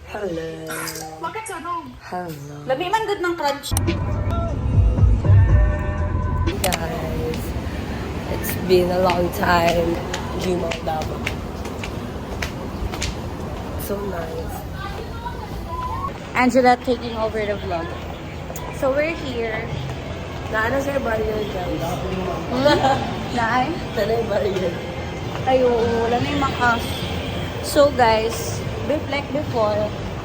Hello. Bakit sarong? Hello. Labi man good ng crunch. Hey guys. It's been a long time. Gmail Davao. So nice. Angela taking over the vlog. So we're here. Naano sa'yo barrier dyan? Naay? Sana yung barrier. Ay, oo. Wala na yung makas. So guys, like before,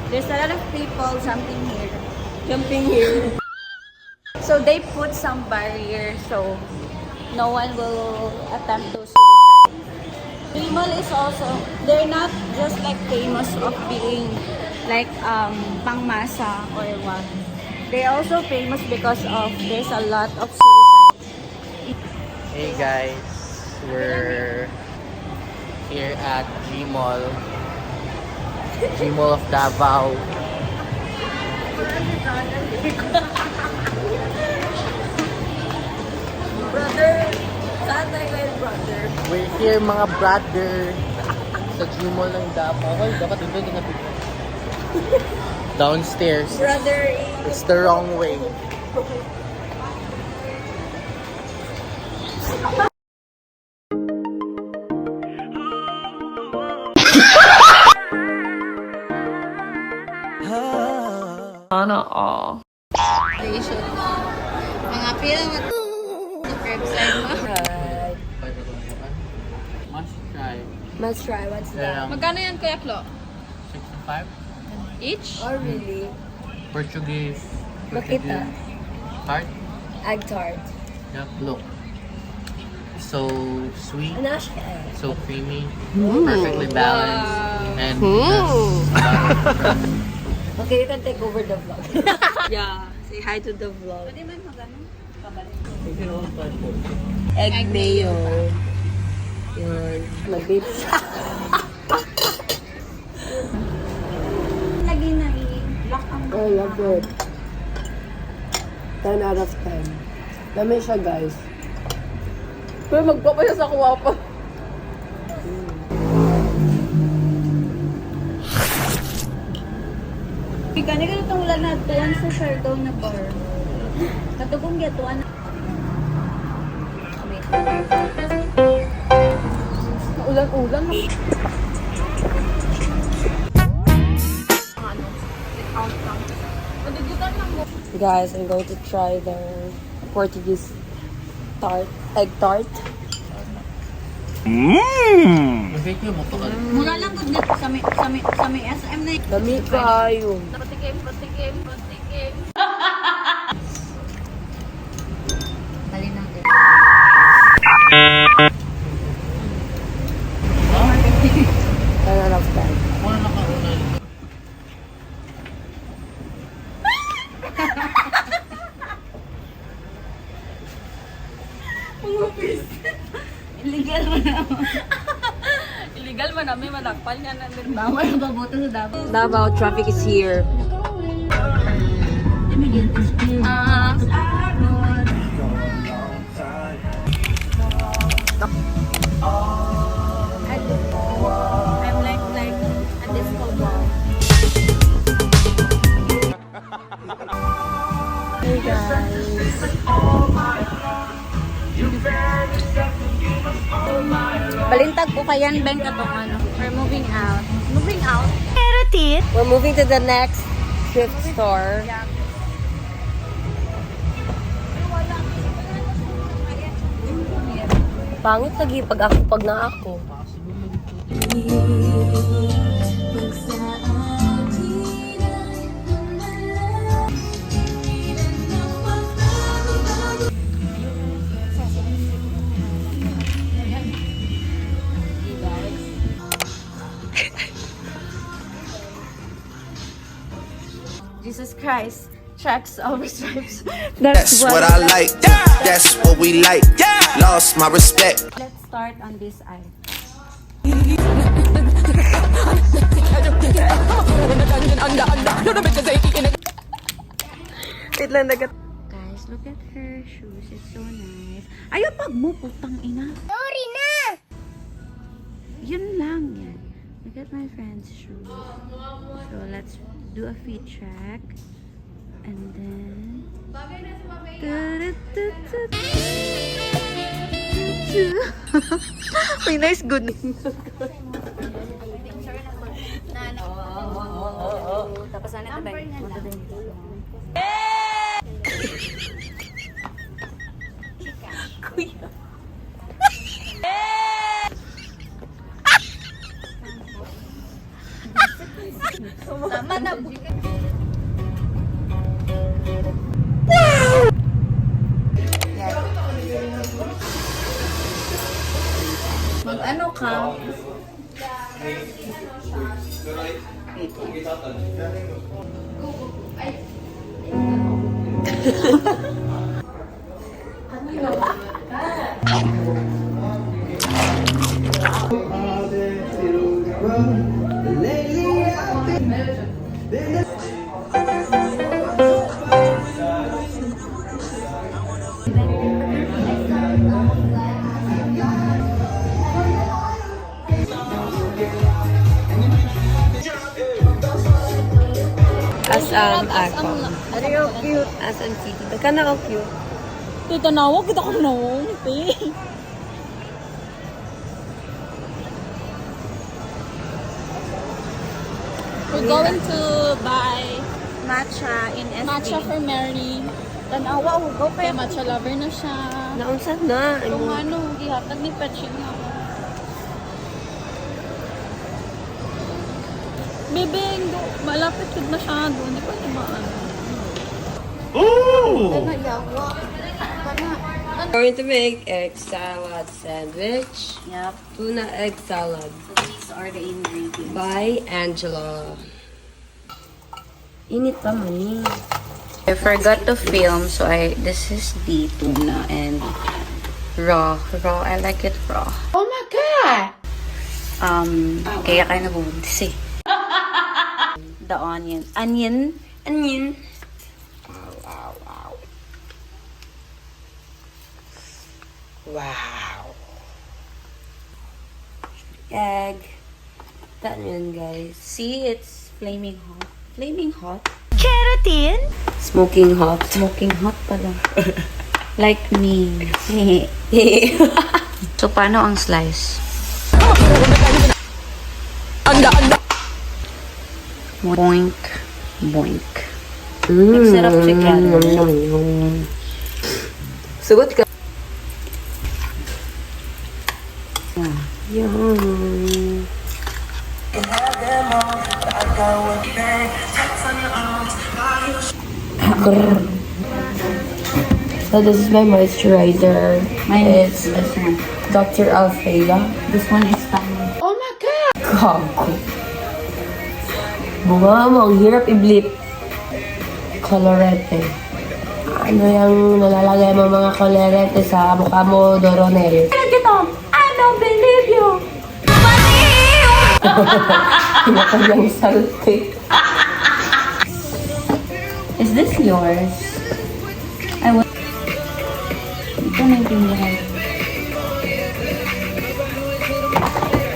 there's a lot of people jumping here. So they put some barrier so no one will attempt to suicide. Dreamall is also, they're not just like famous of being like pangmasa or what. They're also famous because of there's a lot of suicide. Hey guys, we're here at Gmall of Davao. Brother! Saan tayo kayo, brother? We're here mga brother sa Gmall ng Davao. Ay, dapat ito din natin. Downstairs. Brother! It's the wrong way. Sana all. Mga pila subscribe sa mo. Right. Must try. Must try. What's that? Magkano yan Kuya Flo? 65. Each? Oh, really? Portuguese. Makita. Tart. Egg tart. Yep. Look. So sweet. Ano siya? So creamy. Perfectly balanced. And nuts. Okay, you can take over the vlog. Yeah. Say hi to the vlog. Pwede man magano? Egg mayo. Yun. Mag-dip siya. Lagi na i-lock ang I love it. 10 out of 10. Dami siya, guys. Pero magpapaya sa kuwa pa. Gani ka itong wala na tuwan sa Siargao na bar. Katugong gatuan. Ulan-ulan. Guys, I'm going to try the Portuguese tart, egg tart. Mabake mo to ka. Mura lang good net sa may SM na yun. Dami kayo. Patikim. Dali natin. 10 out of 10. Wala na kauna. Illegal mo naman. Illegal mo namin, malakpan niya na din. Bawal ang baboto sa Davao. Davao traffic is here. I'm like a disco ball. Hey guys. Balintag ko kayan, Ben, katong ano. We're moving out. Moving out? We're moving to the next thrift store. Pangit lagi pag na ako. Jesus Christ. Tracks over stripes. That's what I like. That's what we like. Lost my respect. Let's start on this eye. Wait lang, nagat. Guys, look at her shoes. It's so nice. Ayaw pag mo, putang ina. Sorry na! Yun lang yan. Look at my friend's shoes. So, let's do a feet check. And then... May nice good. Tapos na ito ba? Kuya. Tama na. Mag-ano ka? As ako. Are you cute? As ang kitty. Baka na ako cute. Tita, nawag kita ko nawag. We're going to buy Matcha in SB. matcha for Mary. Tanawa, go Kaya pa. matcha lover na siya. Naunsan na. Kung ano, gihatag ni Paching na ako. Bibing, malapit yun masyado. Hindi pa niya maano. I'm going to make egg salad sandwich. Yep. Tuna egg salad These are the ingredients. by Angela. Init pa man eh. I forgot to film, so this is the tuna and raw. I like it raw. Oh my god! Kaya kayo nabubuntis eh. The onion. Onion. Wow. Egg. That yun, guys. See, it's flaming hot. Flaming hot? Smoking hot. Smoking hot pala. Like me. So, paano ang slice? Anda! Boink. Boink. Mm. Sarap chicken. Sugot ka. Yum. So this is my moisturizer. Mine It's is this one. Dr. Alfredo. This one is tiny. Gago. Bunga mo, ang hirap i-blip. Colorete. Ano yung nalalagay mo mga colorete sa mukha mo, Doronel? I don't believe you. Pinakanyang salte. Is this yours? I want... Ito na yung pinili.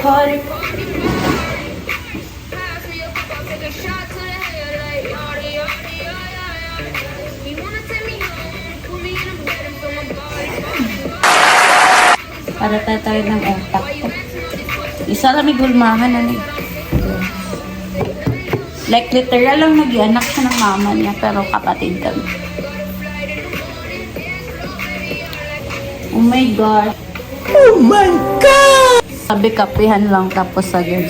Sorry. Para tayo ng utak. Isa lang may gulmahan na eh. Like literal lang nag-ianak siya ng mama niya pero kapatid kami. Oh my God. Oh my God! Sabi kapihan lang tapos agad.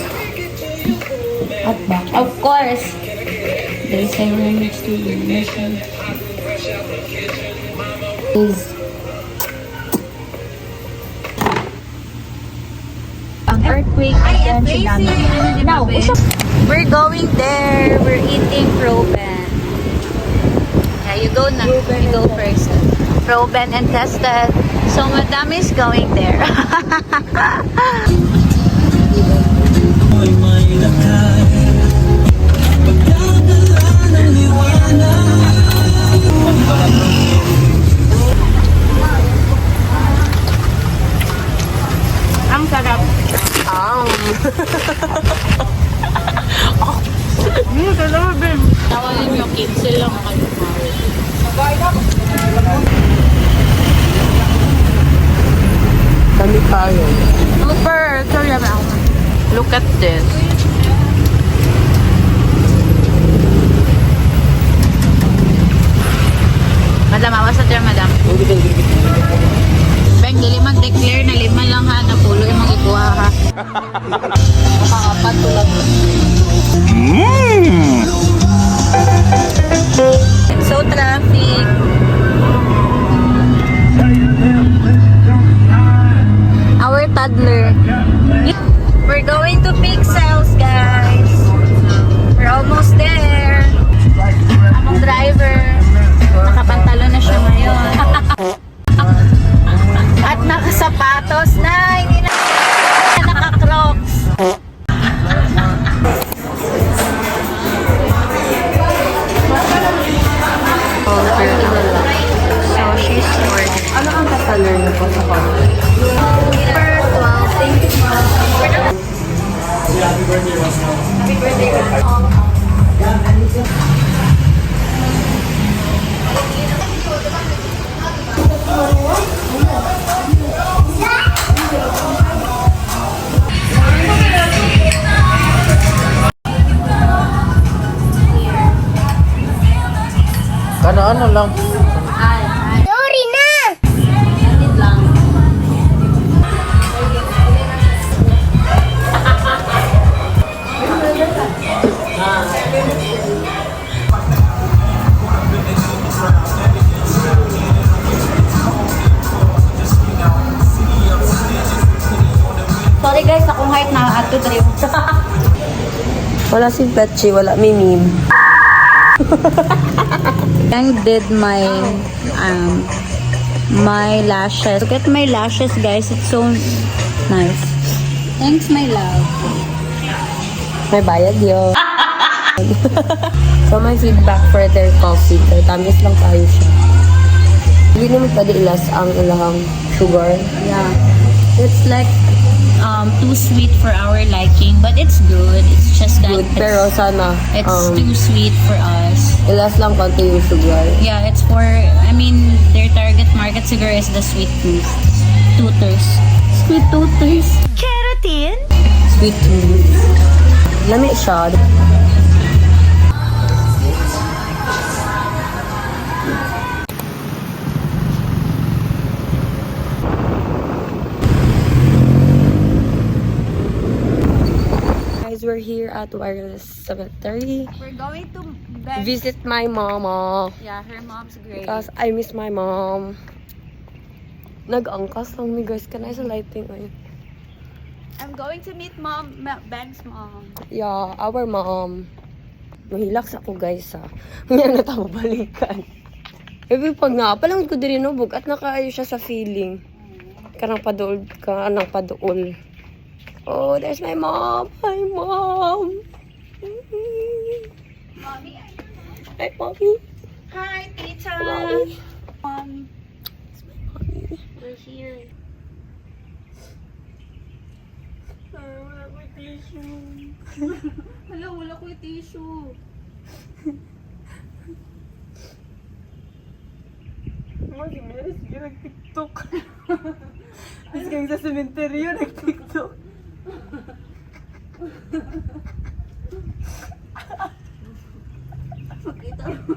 At ba? Of course. They say we're next to the mission. Is Ang earthquake again tsunami. Now, we're going there. We're eating Proben. Yeah, you go na. You go first. Proben and tested. So, Madam is going there. Ang sarap. Tawagin yung 15 lang kayo. Kami tayo. Super, sorry about Look at this. Madam, awas sa tiyan, madam. Beng, dili mag-declare na 5 lang ha, na pulo yung magikuha ha. Makakapat ko lang. So traffic. Our toddler. We're going to Pixels, guys. We're almost there. Among driver. Nakapantalo na siya ngayon. At nakasapatos na. Hindi na naka-crocs. So, she's short. Ano ang kasalar niyo po sa kanya? Per 12. Thank you, ma'am. Happy birthday. Ano lang. Sorry guys, akong height na ato trip. Wala si Petchi, wala mi meme. I did my my lashes. Look at my lashes, guys. It's so nice. Thanks, my love. May bayad yun. So, my feedback for their coffee. Tamis lang tayo siya. Hindi naman pwede ilas ang ilahang sugar. Yeah. It's like too sweet for our liking, but it's good. It's just that Good. Pero sana, it's too sweet for us. ilas lang konti yung sugar. Yeah, it's for, I mean, their target market siguro is the sweet toothers. Sweet toothers. Sweet tooth. Lami siya. Guys, we're here at Wireless Cemetery. We're going to Visit my mama. Yeah, her mom's great. Because I miss my mom. Nag-angkas lang mi guys. Kanay sa lighting. Ay. I'm going to meet Ben's mom. Yeah, our mom. Mahilak sa ako guys ha. Ngayon na tayo balikan. Maybe pag napalang ko din nubog at nakaayo siya sa feeling. Kanang paduol. Oh, there's my mom. Hi, mom. Mommy. Hi, mommy. Hi, Tita. Mommy. Mommy. Mommy. We're here. Wala ko tissue. Wala ko yung tissue. Mami, meron sige nag-tiktok. Mas kang sa sementeryo nag-tiktok. Makita mo.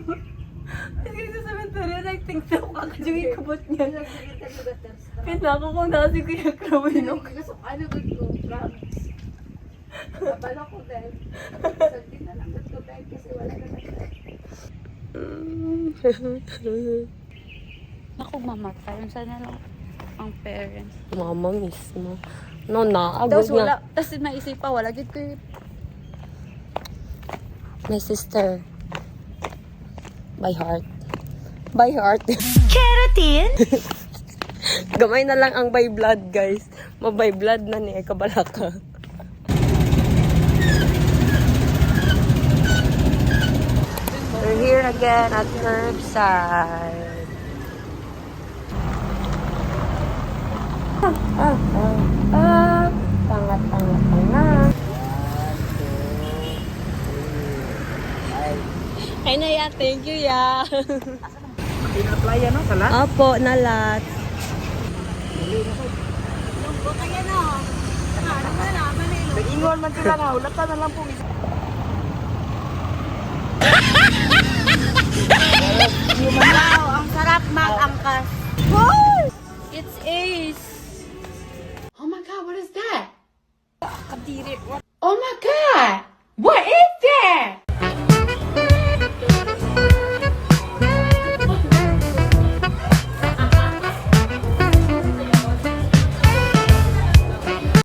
Mas kang sa sementeryo nag-tiktok. Kakadjungin kabot niya. Pinako kong nasi kuya Krawinok. Ano ba ko? Promise. Kapala ko dahil. Sabi na lang ko dahil kasi wala na Ako mamatay. Yung sana lang ang parents. Mama mismo. No, naagod Tapos nga. Tapos naisip pa, wala gid ko yung My sister. By heart. By heart. Gamay na lang ang by blood, guys. Mabay blood na ni Kabalaka. We're here again at curbside. Pangat. Ay na ya, thank you ya. Pina-playa no, sa lahat. Opo, nalat. Nag-ingon man sila nga, ulatan na lang po. Wow, ang sarap mag-angkas. It's Ace. Oh my god, what is that? Kadiri. Oh my god, what is